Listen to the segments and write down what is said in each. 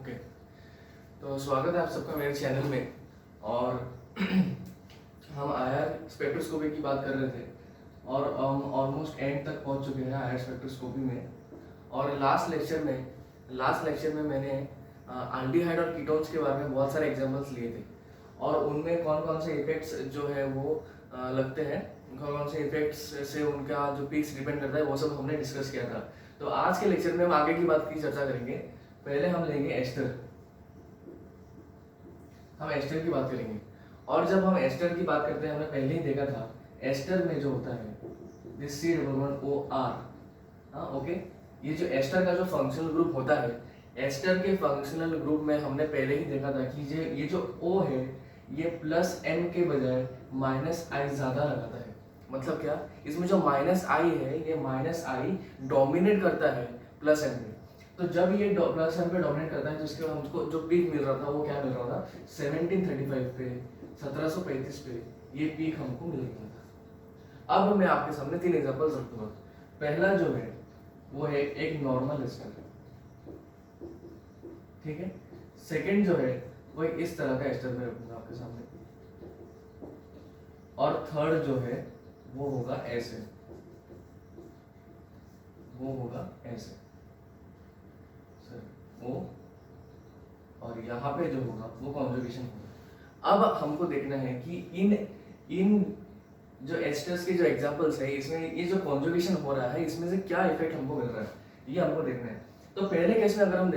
Okay, तो स्वागत है आप सबका मेरे चैनल में। और हम आईआर स्पेक्ट्रोस्कोपी की बात कर रहे थे और हम ऑलमोस्ट एंड तक पहुंच चुके हैं आईआर स्पेक्ट्रोस्कोपी में। और लास्ट लेक्चर में मैंने एल्डिहाइड और कीटोन्स के बारे में बहुत सारे एग्जांपल्स लिए थे और उनमें कौन कौन से इफेक्ट्स जो है वो लगते हैं, कौन कौन से इफेक्ट्स से उनका जो पीक्स डिपेंड करता है वो सब हमने डिस्कस किया था। तो आज के लेक्चर में हम आगे की बात की चर्चा करेंगे। पहले हम लेंगे एस्टर, हम एस्टर की बात करेंगे। और जब हम एस्टर की बात करते हैं, हमने पहले ही देखा था एस्टर में जो होता है दिस C11OR, हाँ ओके। ये जो एस्टर का जो फंक्शनल ग्रुप होता है, एस्टर के फंक्शनल ग्रुप में हमने पहले ही देखा था कि ये जो O है ये प्लस M के बजाय माइनस I ज्यादा लगाता है। मतलब क्या, इसमें जो माइनस I है ये माइनस I डोमिनेट करता है प्लस M पे। तो जब ये प्लस M पे डोमिनेट करता है तो इसके हमको जो पीक मिल रहा था वो क्या मिल रहा था, 1735 पे, 1735 पे ये पीक हमको मिल गया था। अब मैं आपके सामने तीन एग्जांपल्स रखूंगा। पहला जो है वो है एक नॉर्मल एस्टर, ठीक है। सेकंड जो है वो इस तरह का एस्टर में रखूंगा आपके सामने, और थर्ड जो है वो होगा ऐसे, वो होगा ऐसे वो, और यहाँ पे जो होगा वो कॉन्जुगेशन होगा। अब हमको देखना है कि इन जो एस्टर्स के जो एग्जांपल्स है इसमें ये जो कॉन्जुगेशन हो रहा है इसमें से क्या इफेक्ट हमको मिल रहा है, ये हमको देखना है। तो पहले केस में अगर हम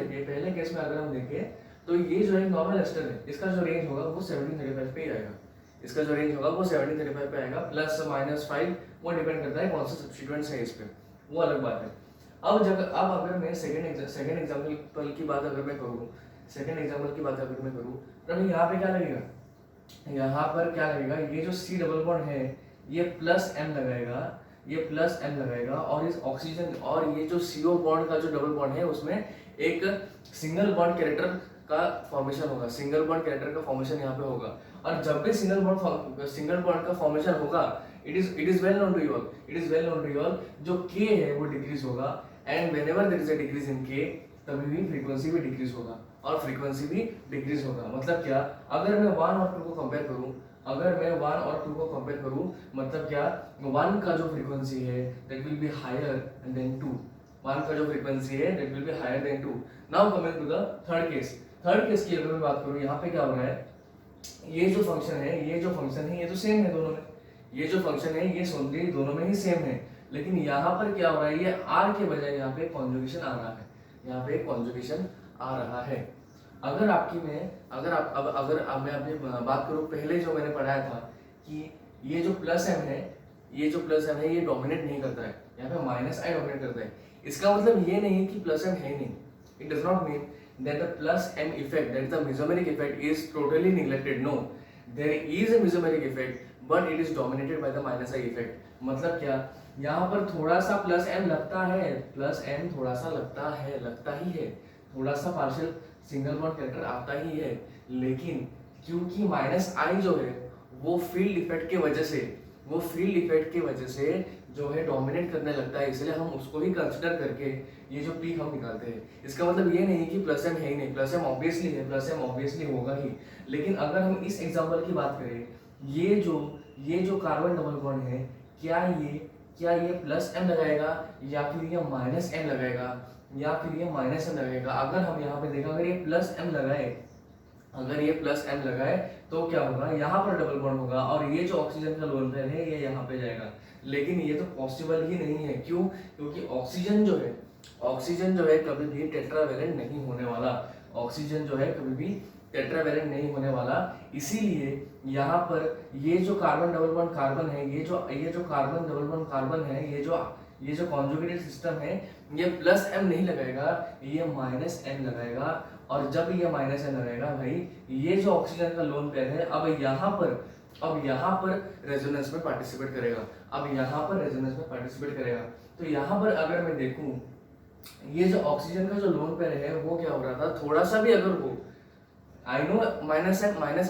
देखें तो ये जो है नॉर्मल एस्टर है, इसका जो रेंज होगा वो 1735 पे ही आएगा। इसका जो रेंज होगा वो 1735 पे आएगा, प्लस माइनस 5 वो डिपेंड करता है कौन सा सब्स्टिट्यूएंट्स है इस पे, वो अलग बात है। अब अगर मैं सेकंड एग्जांपल की बात अगर मैं करूँ तो यहाँ पे क्या लगेगा, यहाँ पर क्या लगेगा, ये जो C डबल बॉन्ड है ये प्लस M लगाएगा, और इस ऑक्सीजन और ये जो CO बॉन्ड का जो डबल बॉन्ड है उसमें एक सिंगल बॉन्ड कैरेक्टर का फॉर्मेशन होगा, सिंगल बॉन्ड कैरेक्टर का फॉर्मेशन यहाँ पे होगा। और जब भी सिंगल बॉन्ड का फॉर्मेशन होगा, it is well known to you all, जो K है वो डिक्रीज होगा, and whenever there is a decrease in K तभी भी फ्रीक्वेंसी भी डिक्रीज होगा और फ्रीक्वेंसी भी डिक्रीज होगा। मतलब क्या, अगर मैं 1 और 2 को कंपेयर करूं, मतलब क्या, 1 का जो फ्रीक्वेंसी है that will be higher than 2, 1 का जो फ्रीक्वेंसी है that will be higher than 2। Now coming to the third case की अगर मैं बात करूं, यहाँ पे क्या हो रहा है, ये जो फंक्शन है ये तो सेम है दोनों में, ये जो फंक्शन है ये दोनों में ही सेम है, लेकिन यहाँ पर क्या हो रहा है, ये R के बजाय यहाँ पे कॉन्जुगेशन आ रहा है। अगर मैं अपनी बात करूं, पहले जो मैंने पढ़ाया था कि ये जो प्लस M है ये डोमिनेट नहीं करता है, यहाँ पे माइनस I डोमिनेट करता है। इसका मतलब ये नहीं कि प्लस M है नहीं, it does not mean that the plus M effect, that the mesomeric effect is totally neglected. No, there is a mesomeric effect, but it is dominated by the minus I effect. मतलब क्या, यहाँ पर थोड़ा सा plus M लगता है, थोड़ा सा पार्शियल सिंगल बॉन्ड कैरेक्टर आता ही है, लेकिन क्योंकि माइनस I जो है वो फील्ड इफेक्ट के वजह से जो है डोमिनेट करने लगता है, इसलिए हम उसको ही कंसिडर करके ये जो पीक हम निकालते हैं। इसका मतलब ये नहीं कि प्लस M है ही नहीं, प्लस M ऑब्वियसली है, प्लस M ऑब्वियसली होगा ही। लेकिन अगर हम इस एग्जांपल की बात करें, ये जो कार्बन डबल बॉन्ड है, क्या ये प्लस M लगाएगा या फिर ये माइनस M लगाएगा, अगर हम यहाँ पे देखा, अगर ये प्लस M लगाए तो क्या होगा, यहाँ पर डबल बॉन्ड होगा और ये जो ऑक्सीजन का लोन पेयर है ये यहाँ पे जाएगा। लेकिन ये तो पॉसिबल ही नहीं है, क्यों, क्योंकि ऑक्सीजन जो है कभी भी टेट्रावैलेंट नहीं होने वाला, इसीलिए यहाँ पर ये जो कार्बन डबल बॉन्ड कार्बन है, ये जो कार्बन डबल बॉन्ड कार्बन है, ये जो कॉन्जुगेटेड सिस्टम है, ये प्लस M नहीं लगाएगा, ये माइनस M लगाएगा। और जब ये माइनस M लगाएगा भाई, ये जो ऑक्सीजन का लोन पेयर है अब यहाँ पर रेजोनेंस में पार्टिसिपेट करेगा, तो यहाँ पर अगर मैं देखूं, ये जो ऑक्सीजन का जो लोन पेयर है वो क्या हो रहा था, थोड़ा सा भी अगर वो, आई नो माइनस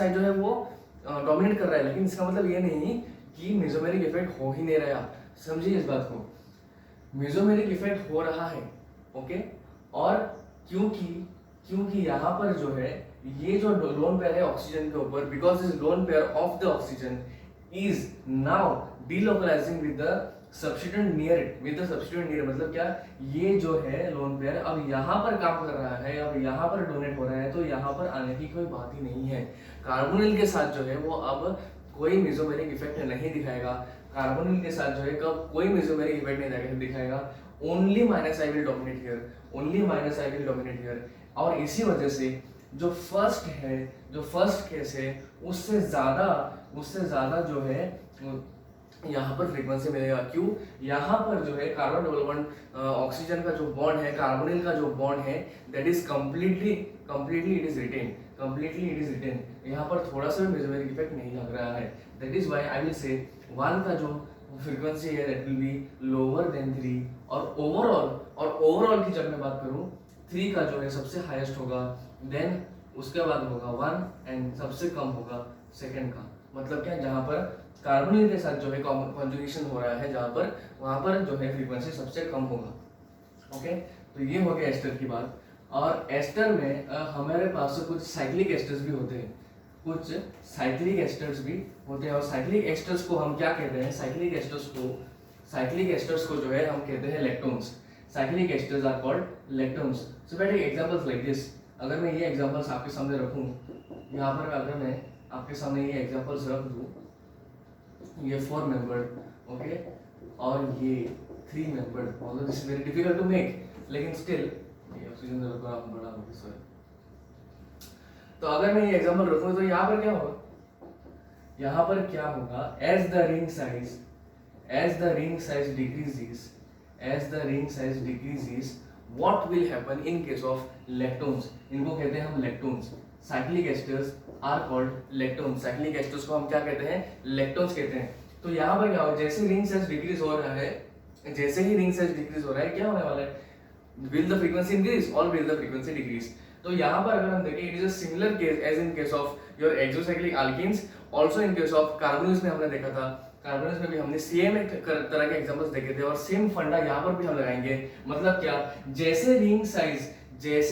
I जो है वो डोमिनेट कर रहा है, लेकिन इसका मतलब ये नहीं कि मेसोमेरिक इफेक्ट हो ही नहीं रहा। समझिए इस बात को, मेसोमेरिक इफेक्ट हो रहा है, ओके। और क्योंकि क्योंकि यहाँ पर जो है ये जो लोन पेयर है ऑक्सीजन के ऊपर, because this lone pair of the oxygen is now delocalising with the substituent near it, with the substituent near, मतलब क्या, ये जो है लोन पेयर अब यहाँ पर काम कर रहा है, अब यहाँ पर डोनेट हो रहा है, तो यहाँ पर आने की कोई बात ही नहीं है। कार्बोनिल के साथ जो है वो अब कोई मेसोमेरिक इफेक्ट नहीं दिखाएगा, कार्बोनिल के साथ जो है कब कोई मेसोमेरिक इफेक्ट नहीं दिखाएगा, only minus I will dominate here, only minus I will dominate here. और इसी वजह से जो फर्स्ट केस है उससे ज्यादा जो है यहाँ पर फ्रीक्वेंसी मिलेगा। क्यों? यहाँ पर जो है कार्बन डबल बॉन्ड ऑक्सीजन का जो बॉन्ड है, कार्बोनिल का जो बॉन्ड है, that is completely it is retain, यहाँ पर थोड़ा सा भी मेसोमेरिक इफेक्ट नहीं लग रहा है। That is why I will say 1 का जो फ्रीक्वेंसी है that will be lower than 3, और ओवरऑल की जब मैं बात करूँ 3 का जो है सबसे हाईएस्ट होगा, देन उसके बाद होगा 1 एंड सबसे कम होगा सेकंड का। मतलब क्या, जहाँ पर कार्बोनिल के साथ जो है कॉन्जुगेशन हो रहा है, जहाँ पर वहाँ पर जो है फ्रीक्वेंसी सबसे कम होगा। ओके, तो ये हो गया एस्टर की बात। और एस्टर में हमारे पास कुछ साइक्लिक एस्टर्स भी होते हैं, कुछ साइक्लिक एस्टर्स भी होते हैं। और साइक्लिक एस्टर्स को हम क्या कहते हैं? साइक्लिक एस्टर्स को जो है हम कहते हैं lactones. Cyclic esters are called lactones. So बेटा एग्जांपल्स लाइक दिस, अगर मैं ये एग्जांपल्स आपके सामने रखूं, यहाँ पर अगर मैं आपके सामने ये एग्जांपल्स रख दूं, ये 4 मेंबर्ड, ओके, और ये 3 membered, although this is very difficult to make, लेकिन स्टिल ये ऑक्सीजन लेवल का बड़ा होगा, सॉरी। तो अगर मैं ये एग्जांपल रखूं तो यहाँ पर क्या होगा? यहाँ पर क्या होगा? as the ring size decreases, what will happen in case of lectons? इनको कहते हैं हम lectons। Cyclic esters are called lactones. Cyclic esters को हम क्या कहते हैं? लेक्टोन्स कहते हैं। तो यहाँ पर क्या होगा? जैसे रिंग साइज डिक्रीज हो रहा है, क्या होने वाला है? will the frequency increase or will the frequency decrease? तो यहाँ पर अगर हम देखें, it is a similar case as in case of your exocyclic alkenes, also in case of carbonyls में हमने देखा था, कार्बोनिल्स में भी हमने सेम एक तरह के एग्जांपल्स देखे थे, और सेम फंडा यहाँ पर भी हम लगाएंगे। मतलब क्या, जैसे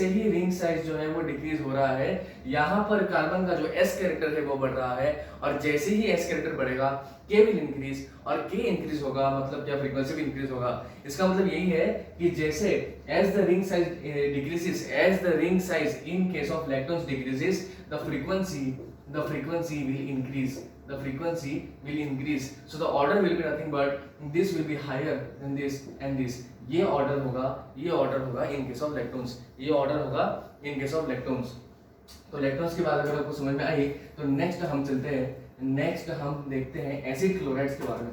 ही रिंग साइज जो है वो डिक्रीज हो रहा है, यहाँ पर कार्बन का जो एस कैरेक्टर है वो बढ़ रहा है, और जैसे ही एस कैरेक्टर बढ़ेगा के विल इंक्रीज, और के इंक्रीज होगा, मतलब क्या, फ्रीक्वेंसी भी इंक्रीज होगा। इसका मतलब यही है कि जैसे as the ring size decreases, as the ring size in case of lactones decreases, the frequency will increase. So the order will be nothing but this will be higher than this and this. ये order होगा इन case of लेक्टोन्स, तो लेक्टोन्स की बात अगर आपको समझ में आई, तो नेक्स्ट हम चलते हैं, नेक्स्ट हम देखते हैं एसिड क्लोराइड्स के बारे में,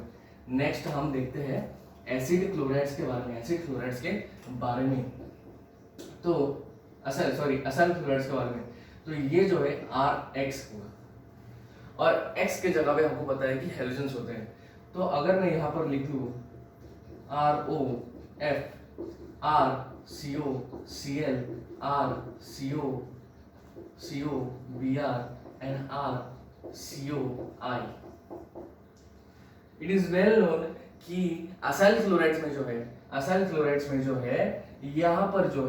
एसिड क्लोराइड्स के बारे में, तो असल क्लोराइड्स के बारे में। तो ये जो है RX होगा, और X के जगह पे हमको पता है कि हेलोजन्स होते हैं। तो अगर मैं यहाँ पर लिख लूँ ROF, R CO Cl, R CO Br and R COI। It is well known कि असाइल क्लोराइड्स में जो है यहाँ पर जो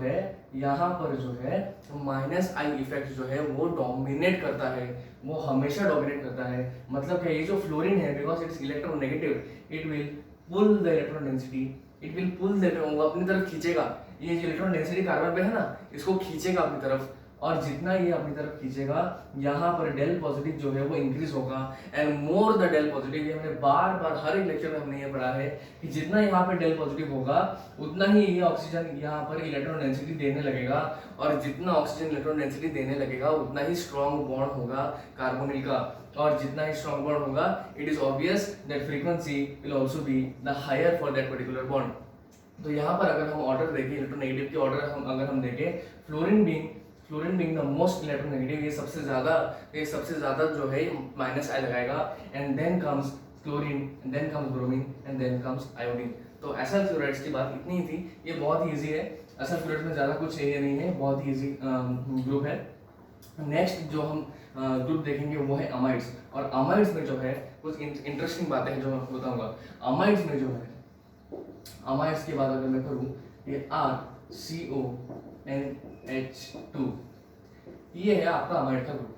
है माइनस आई इफेक्ट जो है वो डोमिनेट करता है, वो हमेशा डोमिनेट करता है। मतलब क्या, ये जो फ्लोरीन है, because it's electronegative, it will pull the electron density, वो अपनी तरफ खींचेगा। ये जो इलेक्ट्रॉन डेंसिटी कार्बन पे है ना, इसको खींचेगा अपनी तरफ, और जितना ये अपनी तरफ खींचेगा, यहाँ पर डेल पॉजिटिव जो है वो इंक्रीज होगा, and more the del positive. ये हमने बार हर एक लेक्चर में हमने ये पढ़ा है कि जितना यहाँ पर डेल पॉजिटिव होगा, उतना ही ये ऑक्सीजन यहाँ पर इलेक्ट्रॉन डेंसिटी देने लगेगा, और जितना ऑक्सीजन इलेक्ट्रॉन डेंसिटी देने लगेगा, उतना ही स्ट्रॉन्ग बॉन्ड होगा कार्बोनिल का, और जितना ही स्ट्रॉन्ग बॉन्ड होगा, it is obvious that frequency will also be the higher for that particular bond. तो यहाँ पर अगर हम ऑर्डर देखें, इलेक्ट्रोनेगेटिव के ऑर्डर अगर हम देखें, fluorine being the most electronegative, ये सबसे ज्यादा जो है माइनस आई लगाएगा, and then comes chlorine, and then comes bromine, and then comes iodine. तो असल फ्लोराइड्स की बात इतनी ही थी, ये बहुत ही इजी है। असल फ्लोराइड्स में ज्यादा कुछ चाहिए नहीं है, बहुत ही इजी ग्रुप है। नेक्स्ट जो हम ग्रुप देखेंगे वो है अमाइड्स, और अमाइड्स में जो है कुछ इंटरेस्टिंग बातें हैं जो मैं बताऊंगा। अमाइड्स में जो है, अमाइड्स की बात अगर मैं करूँ, ये CONH2, ये है आपका अमाइड का ग्रुप।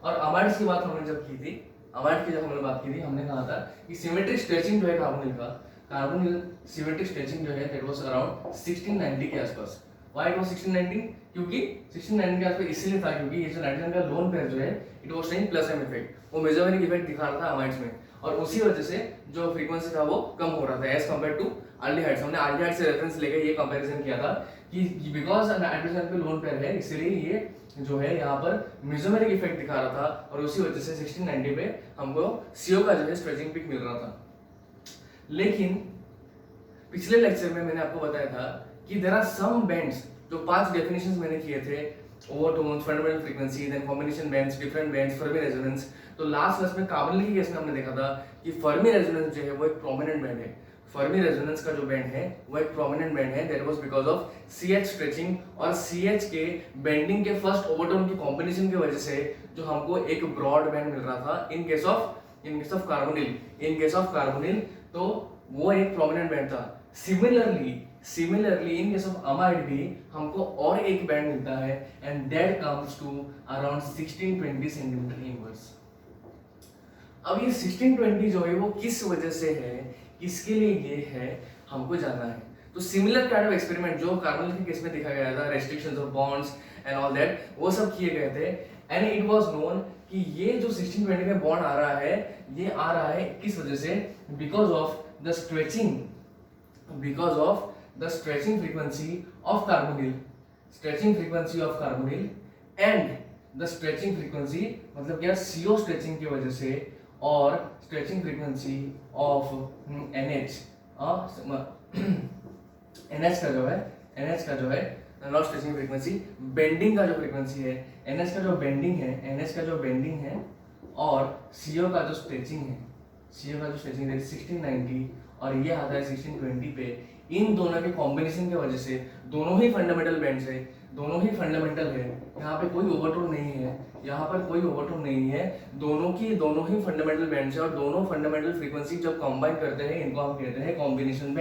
और अमाइड्स की बात हमने जब की थी, अमाइड की जब हमने बात की थी, हमने कहा था कि सिमेट्रिक स्ट्रेचिंग जो है कार्बोनिल का, कार्बोनिल सिमेट्रिक स्ट्रेचिंग जो है दैट वाज अराउंड 1690 के आसपास। Why it was 1690? क्योंकि 1690 के आसपास इसलिए था क्योंकि ये जो नाइट्रोजन का लोन पेयर जो है it was showing plus M effect, वो मेजोरिक इफेक्ट दिखा रहा था अमाइड्स में, और उसी वजह से जो फ्रीक्वेंसी था वो कम हो रहा था एज कंपेयर टू अल्डिहाइड्स। हमने अल्डिहाइड से रेफरेंस लेकर ये कंपैरिजन किया था कि बिकॉज नाइट्रोजन पे लोन पेयर है इसलिए ये जो है यहाँ पर मेसोमेरिक इफेक्ट दिखा रहा था, और उसी वजह से 1690 पे हमको CO का जो है स्ट्रेचिंग पीक मिल रहा था। लेकिन पिछले लेक्चर में मैंने आपको बताया था कि देयर आर सम बैंड्स, जो 5 डेफिनेशंस मैंने किए थे, overtones, fundamental frequency, then combination bands, different bands, Fermi resonance. तो लास्ट क्लास में कार्बोनिल के केस में हमने देखा था कि फर्मी रेजोनेंस जो है वो एक प्रोमिनेंट बैंड है। फर्मी रेजोनेंस का जो बैंड है वो एक प्रोमिनेंट बैंड है, that was because of CH stretching और CH के बेंडिंग के फर्स्ट ओवरटोन की कॉम्बिनेशन की वजह से जो हमको एक ब्रॉड बैंड मिल रहा था इन केस ऑफ कार्बोनिल, तो वो एक प्रोमिनेंट बैंड था। Similarly in case of amide भी हमको और एक बैंड मिलता है, and that comes to around 1620 centimetre inverse. अब ये 1620 जो है वो किस वजह से है, किसके लिए ये है, हमको जानना है। तो सिमिलर काइंड ऑफ एक्सपेरिमेंट जो कार्बोनिल के केस में देखा गया था, restrictions of bonds and all that, वो सब किए गए थे, एंड इट वाज नोन कि ये जो 1620 में बॉन्ड आ रहा है, ये आ रहा है किस वजह से, because of the stretching frequency of carbonyl, and the stretching frequency मतलब क्या, CO स्ट्रेचिंग की वजह से, और स्ट्रेचिंग फ्रीक्वेंसी ऑफ NH का जो है नॉट स्ट्रेचिंग फ्रीक्वेंसी, बेंडिंग का जो फ्रीक्वेंसी है, NH का जो बेंडिंग है और CO का जो स्ट्रेचिंग है 1690, और ये आता है 1620 पे। इन दोनों के कॉम्बिनेशन की वजह से दोनों ही फंडामेंटल बैंड्स है, दोनों ही फंडामेंटल है, यहाँ पे कोई ओवरटोन नहीं है, दोनों ही फंडामेंटल बैंड्स है, और दोनों फंडामेंटल फ्रीक्वेंसी जब कंबाइन करते हैं इनको हम कहते हैं कॉम्बिनेशन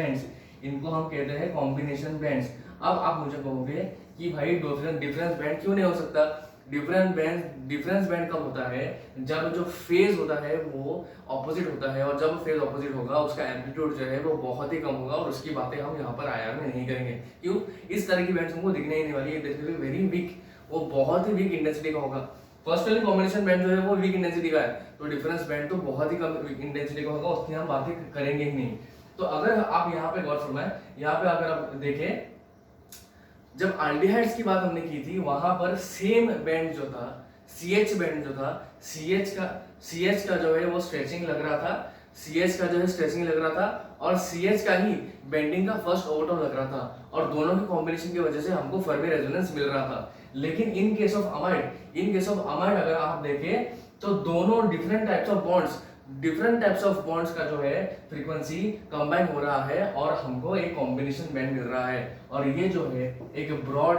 बैंड्स। अब आप मुझे कहोगे कि भाई डिफरेंस बैंड क्यों नहीं हो सकता? डिफरेंस बैंड कब होता है? जब जो फेज होता है वो ऑपोजिट होता है, और जब फेज ऑपोजिट होगा उसका एम्पलीट्यूड जो है वो बहुत ही कम होगा, और उसकी बातें हम यहाँ पर IR में नहीं करेंगे। क्यों? इस तरह की बैंड्स हमको दिखने ही नहीं वाली है, वेरी वीक, वो बहुत ही वीक इंटेंसिटी का होगा। फर्स्ट वाली कॉम्बिनेशन बैंड जो है वो वीक इंटेंसिटी का है, तो डिफरेंस बैंड तो बहुत ही कम इंटेंसिटी का होगा, उसकी हम बातें करेंगे ही नहीं। तो अगर आप यहाँ पे गौर फरमाएं, यहाँ पे अगर आप देखें, जब अल्डिहाइड्स की बात हमने की थी वहां पर सेम बैंड जो था, CH बैंड जो था, CH का जो है वो स्ट्रेचिंग लग रहा था, और CH का ही बेंडिंग का फर्स्ट ओवरटोन लग रहा था, और दोनों की कॉम्बिनेशन की वजह से हमको फर्मी रेजोनेंस मिल रहा था। लेकिन इन केस ऑफ अमाइड अगर आप देखें तो दोनों डिफरेंट टाइप्स ऑफ बॉन्ड्स का जो है फ्रीक्वेंसी कंबाइन हो रहा है, और हमको एक कॉम्बिनेशन बैंड मिल रहा है, और ये जो है एक ब्रॉड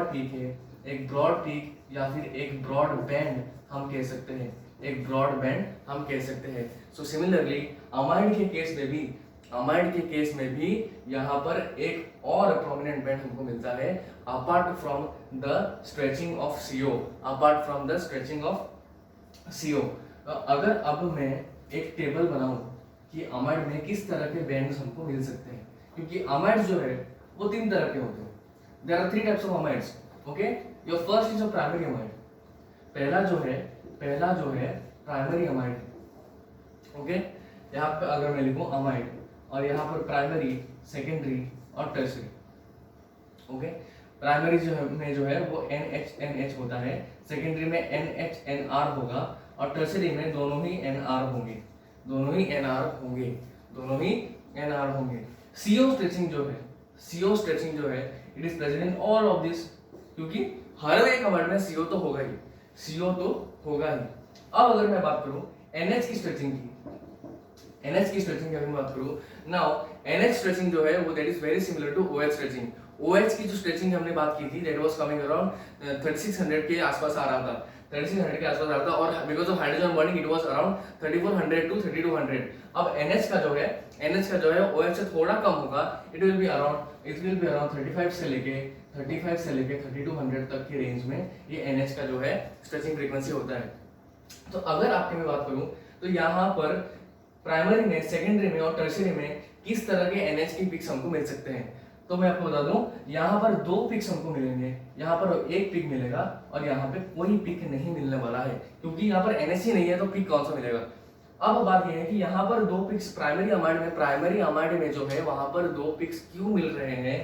पीक या फिर एक ब्रॉड बैंड हम कह सकते हैं। सो सिमिलरली अमाइड के केस में भी यहाँ पर एक और प्रोमिनेंट बैंड हमको मिलता है, apart from the stretching of CO। अगर अब मैं एक टेबल बनाऊं कि अमाइड में किस तरह के बैंड्स हमको मिल सकते हैं, क्योंकि अमाइड्स जो है वो 3 तरह के होते हैं। There are 3 types of amides, okay. Your first is a primary amide, पहला जो है प्राइमरी अमाइड, ओके। यहाँ पे अगर मैं लिखूं अमाइड, और यहाँ पर प्राइमरी, सेकेंडरी और टर्सरी, ओके। प्राइमरी जो है वो NH होता है, सेकेंडरी में NH NR होगा, और टर्सरी में दोनों ही NR होंगे। CO स्ट्रेचिंग जो है it is present in all of this, क्योंकि हर एक अमाइड में CO तो होगा ही। अब अगर मैं बात करूं NH की स्ट्रेचिंग की अगर मैं बात करूं, नाउ NH स्ट्रेचिंग जो है वो that is very similar to OH stretching. OH की जो स्ट्रेचिंग हमने बात की थी, दैट वाज कमिंग अराउंड 3600 के आसपास आ रहा था, 3600 के आसपास आ रहा था, और because of hydrogen bonding it was around 3400 to 3200। अब NH का जो है OH से थोड़ा कम होगा, इट विल बी अराउंड 35 से लेके 3200 तक की रेंज में ये NH का जो है स्ट्रेचिंग फ्रीक्वेंसी होता है। तो अगर आपकी मैं बात करूं तो यहाँ पर प्राइमरी में, सेकेंडरी में और टर्शियरी में किस तरह के NH की पिक्स हमको मिल सकते हैं, तो मैं आपको बता दूं, यहाँ पर 2 पिक्स हमको मिलेंगे, यहाँ पर एक पिक मिलेगा और यहाँ पे कोई पिक नहीं मिलने वाला है, क्योंकि यहाँ पर NH ही नहीं है तो पिक कौन सा मिलेगा। अब बात यह है कि यहाँ पर 2 पिक्स प्राइमरी अमाइड में जो है वहां पर 2 पिक्स क्यों मिल रहे हैं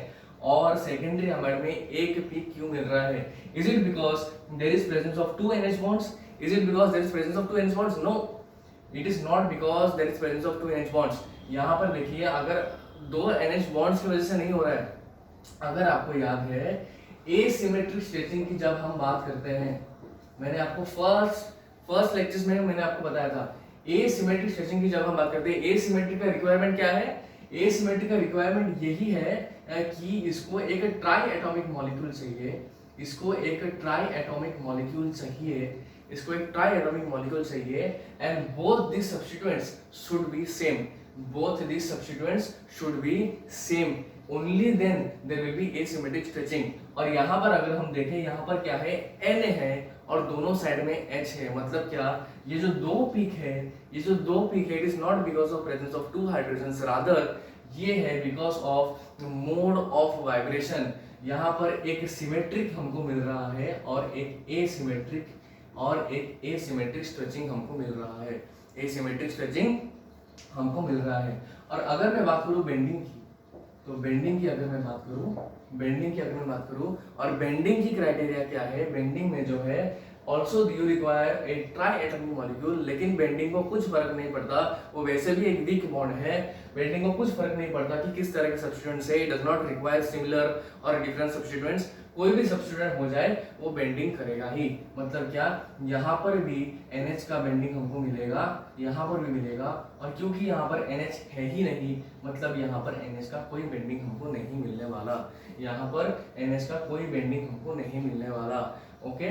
और सेकेंडरी अमाइड में एक पिक क्यों मिल रहा है। Is it because there is presence of 2 NH bonds? Is it because there is presence of 2 NH bonds? No, it is not because there is presence of 2 NH bonds. यहाँ पर देखिए, अगर 2 NH bonds की वजह से नहीं हो रहा है, अगर आपको याद है एसिमेट्रिक स्ट्रेचिंग की जब हम बात करते हैं, मैंने आपको फर्स्ट लेक्चर्स में मैंने आपको बताया था, एसिमेट्रिक स्ट्रेचिंग की जब हम बात करते हैं, एसिमेट्रिक का रिक्वायरमेंट क्या है? एसिमेट्रिक का रिक्वायरमेंट यही है कि इसको एक ट्राई एटॉमिक मॉलिक्यूल चाहिए, इसको एक ट्राई एटॉमिक मॉलिक्यूल चाहिए, and both this substituents should be same, only then there will be asymmetric stretching. और यहाँ पर अगर हम देखें, यहाँ पर क्या है, N है और दोनों साइड में H है, मतलब क्या, ये जो दो पीक है, it is not because of presence of 2 hydrogens, rather ये है because of mode of vibration. यहाँ पर एक सिमेट्रिक हमको मिल रहा है और एक एसिमेट्रिक स्ट्रेचिंग हमको मिल रहा है। और अगर मैं बात करूं बेंडिंग की, तो बेंडिंग की अगर मैं बात करूं और बेंडिंग की क्राइटेरिया क्या है, बेंडिंग में जो है also you require a try atomic molecule, लेकिन बेंडिंग को कुछ फर्क नहीं पड़ता, वो वैसे भी एक वीक बॉन्ड है, बेंडिंग को कुछ फर्क नहीं पड़ता कि किस तरह के सब्स्टिट्यूएंट्स है, it does not require similar और डिफरेंट सब्स्टिट्यूएंट्स, कोई भी सब्स्टिट्यूएंट हो जाए वो बेंडिंग करेगा ही। मतलब क्या, यहाँ पर भी NH का बेंडिंग हमको मिलेगा, यहाँ पर भी मिलेगा, और क्योंकि यहाँ पर NH है ही नहीं, मतलब यहाँ पर NH का कोई बेंडिंग हमको नहीं मिलने वाला, ओके।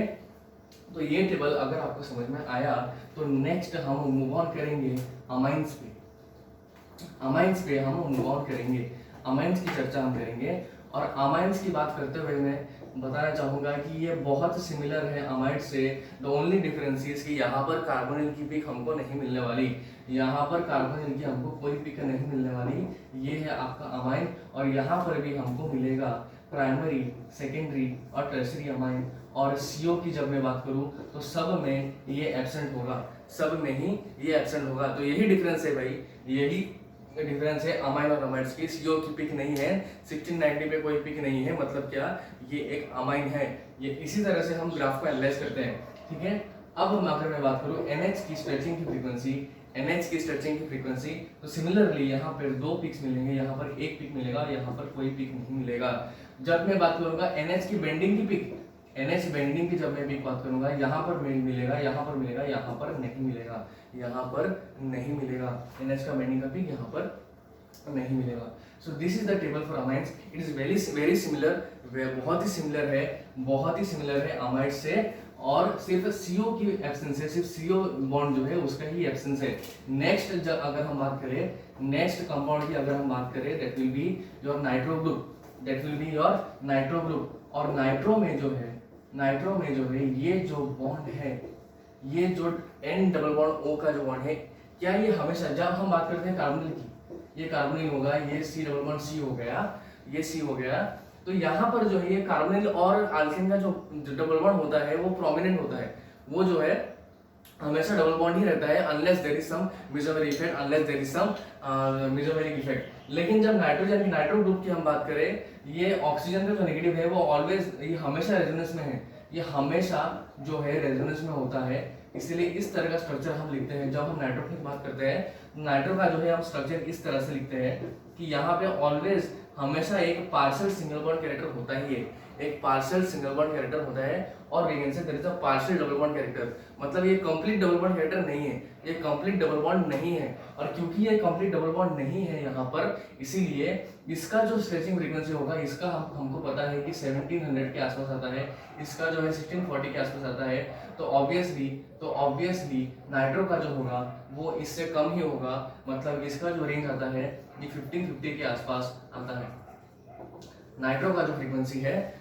तो ये टेबल अगर आपको समझ में आया तो नेक्स्ट हम मूव ऑन करेंगे अमाइंस पे अमाइंस की चर्चा हम करेंगे। और अमाइंस की बात करते हुए मैं बताना चाहूंगा कि ये बहुत सिमिलर है अमाइड से। द ओनली डिफरेंस इज कि यहाँ पर कार्बोनिल की पिक हमको नहीं मिलने वाली, यहाँ पर कार्बोनिल की हमको कोई पिक नहीं मिलने वाली, ये है आपका अमाइन। और यहाँ पर भी हमको मिलेगा प्राइमरी, सेकेंडरी और टर्शियरी अमाइन। और CO की जब मैं बात करूँ तो सब में ये एब्सेंट होगा, तो यही डिफरेंस है भाई, यही डिफरेंस है अमाइन और अमाइड्स की। CO की पिक नहीं है, 1690 पे कोई पिक नहीं है, मतलब क्या, ये एक अमाइन है। ये इसी तरह से हम ग्राफ को एनालाइज करते हैं, ठीक है। अब हम अगर मैं बात करूँ NH की स्ट्रेचिंग की फ्रीक्वेंसी, तो सिमिलरली यहाँ पर 2 पिक्स मिलेंगे, यहाँ पर एक पिक मिलेगा, यहाँ पर कोई पिक नहीं मिलेगा। जब मैं बात करूंगा NH की बेंडिंग की पिक, NH बेंडिंग की जब मैं पिक बात करूंगा, यहाँ पर मिलेगा, यहाँ पर मिलेगा, यहाँ पर नहीं मिलेगा, NH का बेंडिंग का पिक यहाँ पर नहीं मिलेगा। So this is the table for amides. It is very similar, बहुत ही सिमिलर है अमाइड से, और सिर्फ CO की एब्सेंस है, सिर्फ CO बॉन्ड जो है उसका ही एब्सेंस है। नेक्स्ट अगर हम बात करें, नेक्स्ट कंपाउंड की अगर हम बात करें, that will be your nitro group. और नाइट्रो में जो है ये जो बॉन्ड है, ये जो N डबल बॉन्ड O का जो बॉन्ड है, क्या ये हमेशा जब हम बात करते हैं कार्बोनिल की, ये कार्बोनिल होगा, ये C डबल बॉन्ड C हो गया, तो यहाँ पर जो है ये कार्बोनिल और अल्केन का जो डबल बॉन्ड होता है वो प्रोमिनेंट होता है, वो जो है हमेशा डबल बॉन्ड ही रहता है, unless there is some mesomeric effect. लेकिन जब नाइट्रो ग्रुप की हम बात करें, ये ऑक्सीजन का जो नेगेटिव है वो ऑलवेज, ये हमेशा रेजोनेंस में है, ये हमेशा जो है रेजोनेंस में होता है, इसलिए इस तरह का स्ट्रक्चर हम लिखते हैं। जब हम नाइट्रो की बात करते हैं, नाइट्रो का जो है हम स्ट्रक्चर इस तरह से लिखते हैं कि यहाँ पे ऑलवेज हमेशा एक पार्शियल सिंगल बॉन्ड कैरेक्टर होता ही है, एक पार्शियल सिंगल बॉन्ड कैरेक्टर होता है, और vacancy there is a partial double bond character. मतलब ये कंप्लीट डबल बॉन्ड कैरेक्टर नहीं है, ये कंप्लीट डबल बॉन्ड नहीं है। और क्योंकि ये कंप्लीट डबल बॉन्ड नहीं है यहाँ पर, इसीलिए इसका जो स्ट्रेचिंग फ्रीक्वेंसी होगा, इसका हमको पता है कि 1700 के आसपास आता है, इसका जो है 1640 के आसपास आता है। तो ऑब्वियसली नाइट्रो का जो होगा वो इससे कम ही होगा, मतलब इसका जो रेंज आता है ये 1550 के आसपास आता है। नाइट्रो का जो फ्रीक्वेंसी है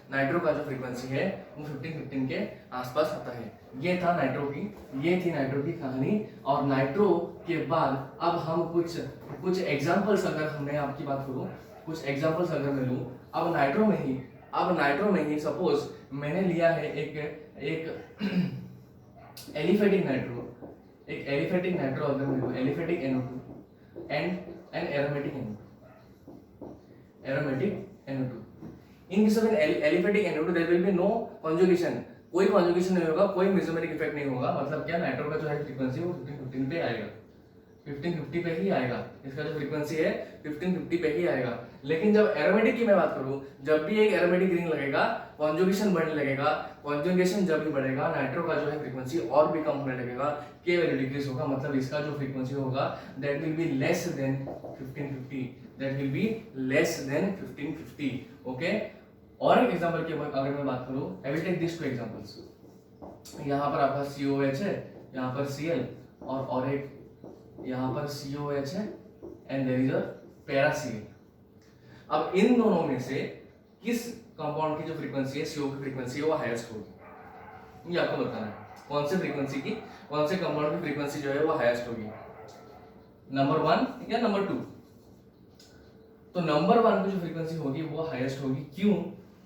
वो 1515 के आसपास आता है। ये थी नाइट्रो की कहानी। और नाइट्रो के बाद अब हम कुछ एग्जांपल्स, अगर हमने आपकी बात करूं, कुछ एग्जांपल्स अगर मैं लूं, अब नाइट्रो में ही सपोज मैंने लिया है एक एलिफेटिक नाइट्रो, अगर मैं लूं aliphatic NO2 and an aromatic NO2। In case of an aliphatic NO2 there will be no conjugation, कोई conjugation नहीं होगा, कोई मेसोमेरिक इफेक्ट नहीं होगा। मतलब क्या, नाइट्रो का जो है फ्रीक्वेंसी वो 1515 पे आएगा, 1550 पे ही आएगा, इसका जो फ्रीक्वेंसी है 1550 पे ही आएगा। लेकिन जब एरोमेटिक की मैं बात करूं, जब भी एक एरोमेटिक रिंग लगेगा कॉन्जुगेशन बढ़ने लगेगा, कॉन्जुगेशन जब भी बढ़ेगा नाइट्रो का जो है फ्रीक्वेंसी और भी कम होने लगेगा, के वैल्यू डिक्रीज होगा। मतलब इसका जो फ्रीक्वेंसी होगा that will be less than 1550, okay. और एक एग्जांपल की अगर मैं बात करूं, I will take this two examples. यहाँ पर आपका COH है, यहाँ पर Cl, और एक यहाँ पर COH है एंड देयर इज अ पैराCl। अब इन दोनों में से किस कंपाउंड की जो फ्रीक्वेंसी है, CO की फ्रीक्वेंसी है, वो हाईएस्ट होगी, ये आपको बताना है। कौन से कंपाउंड की फ्रीक्वेंसी जो है वो हाईएस्ट होगी, नंबर 1 या नंबर 2? तो नंबर 1 की जो फ्रीक्वेंसी होगी वो हाईएस्ट होगी। क्यों?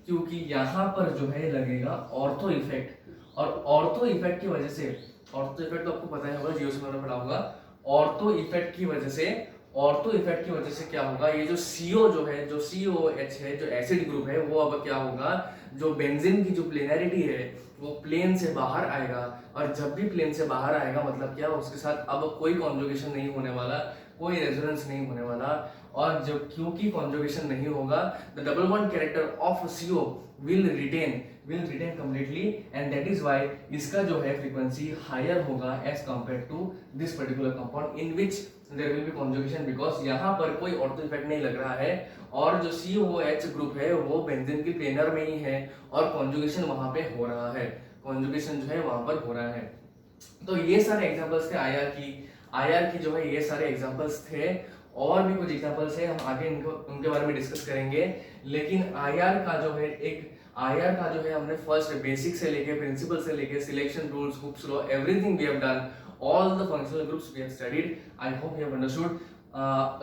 क्योंकि यहाँ पर जो है लगेगा ऑर्थो इफेक्ट, और ऑर्थो इफेक्ट की वजह से, ऑर्थो इफेक्ट तो आपको पता ही होगा, जियो से मैंने पढ़ा होगा। ऑर्थो इफेक्ट की वजह से क्या होगा, ये जो CO जो है, जो COH है, जो एसिड ग्रुप है, वो अब क्या होगा, जो बेंजीन की जो प्लेनैरिटी है वो प्लेन से बाहर आएगा। और जब भी प्लेन से बाहर आएगा मतलब क्या, उसके साथ अब कोई कॉन्जुगेशन नहीं होने वाला, कोई रेजोनेंस नहीं होने वाला। और जब क्योंकि कॉन्जुगेशन नहीं होगा, the double bond character of CO will retain completely, and that is why इसका जो है फ्रीक्वेंसी हायर होगा as compared to this particular compound in which there will be conjugation, because यहाँ पर कोई ऑर्थो इफेक्ट नहीं लग रहा है, और जो COH ग्रुप है वो बेंजीन की प्लेनर में ही है, और कॉन्जुगेशन वहां पे हो रहा है, कॉन्जुगेशन जो है वहां पर हो रहा है। तो ये सारे एग्जांपल्स थे आईआर की जो है, ये सारे एग्जांपल्स थे। और भी कुछ एग्जांपल्स है, हम आगे उनके बारे में डिस्कस करेंगे। लेकिन आईआर का जो है हमने फर्स्ट बेसिक से लेके प्रिंसिपल से लेके selection rules, Hooke's law, everything we have done, all the functional groups we have studied. I hope you have understood.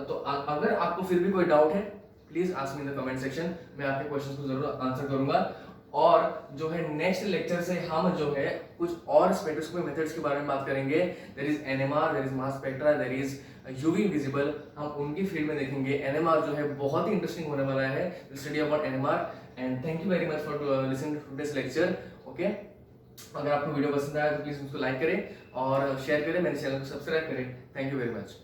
तो अगर आपको फिर भी कोई डाउट है, please ask me in the comment section, मैं आपके क्वेश्चंस को जरूर आंसर करूंगा। और जो है नेक्स्ट लेक्चर से हम जो है कुछ और स्पेक्ट्रोस्कोपी मेथड्स के बारे में बात करेंगे। There is NMR, there is mass spectra, there is UV visible, हम उनकी फील्ड में देखेंगे। NMR जो है बहुत ही इंटरेस्टिंग होने वाला है, will study about NMR। And thank you very much for listening to this lecture, okay. अगर आपको वीडियो पसंद आया तो प्लीज उसको लाइक करें और शेयर करें, मेरे चैनल को सब्सक्राइब करें। Thank you very much.